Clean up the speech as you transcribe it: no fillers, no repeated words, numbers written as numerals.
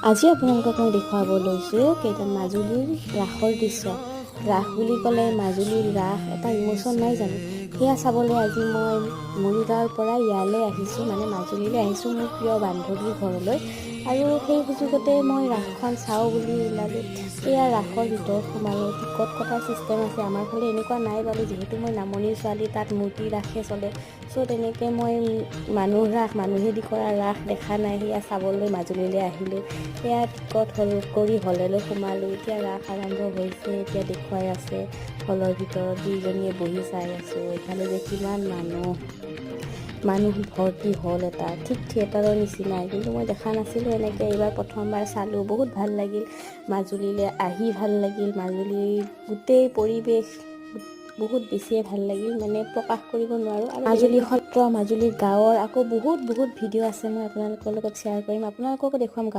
আজি আপোনালোকক মই দেখুৱাব লৈছোঁ কেইটা মাজুলীৰ ৰাসৰ দৃশ্য। ৰাস বুলি ক'লে মাজুলীৰ ৰাস এটা ইমোশ্যন নাই জানো? সেয়া চাবলৈ আজি মই মৰিগাঁৱৰ পৰা ইয়ালৈ আহিছোঁ, মানে মাজুলীলৈ আহিছোঁ মোৰ প্ৰিয় বান্ধৱীৰ ঘৰলৈ। আৰু সেই সুযোগতে মই ৰাসখন চাওঁ বুলি ওলালোঁ। এয়া ৰাসৰ ভিতৰত সোমালোঁ। টিকট কটাৰ ছিষ্টেম আছে, আমাৰ ফালে এনেকুৱা নাই বাৰু, যিহেতু মই নামনিৰ ছোৱালী, তাত মূৰ্তি ৰাসহে চলে। চ' তেনেকৈ মই মানুহেদি কৰা ৰাস দেখা নাই, সেয়া চাবলৈ মাজুলীলৈ আহিলোঁ। সেয়া টিকট কৰি হললৈ সোমালোঁ। এতিয়া ৰাস আৰম্ভ হৈছে, এতিয়া দেখুৱাই আছে হলৰ ভিতৰত, দুইজনীয়ে বহি চাই আছোঁ। এইফালে যে কিমান মানুহ ভৰ্তি হল এটা, ঠিক থিয়েটাৰৰ নিচিনাই, কিন্তু মই দেখা নাছিলোঁ এনেকৈ। এইবাৰ প্ৰথমবাৰ চালোঁ, বহুত ভাল লাগিল। মাজুলীলৈ আহি ভাল লাগিল। মাজুলীৰ গোটেই পৰিৱেশ বহুত বেছিয়ে ভাল লাগিল, মানে প্ৰকাশ কৰিব নোৱাৰোঁ। আৰু মাজুলী সত্ৰ, মাজুলীৰ গাঁৱৰ আকৌ বহুত ভিডিঅ' আছে, মই আপোনালোকৰ লগত শ্বেয়াৰ কৰিম, আপোনালোককো দেখুৱাম।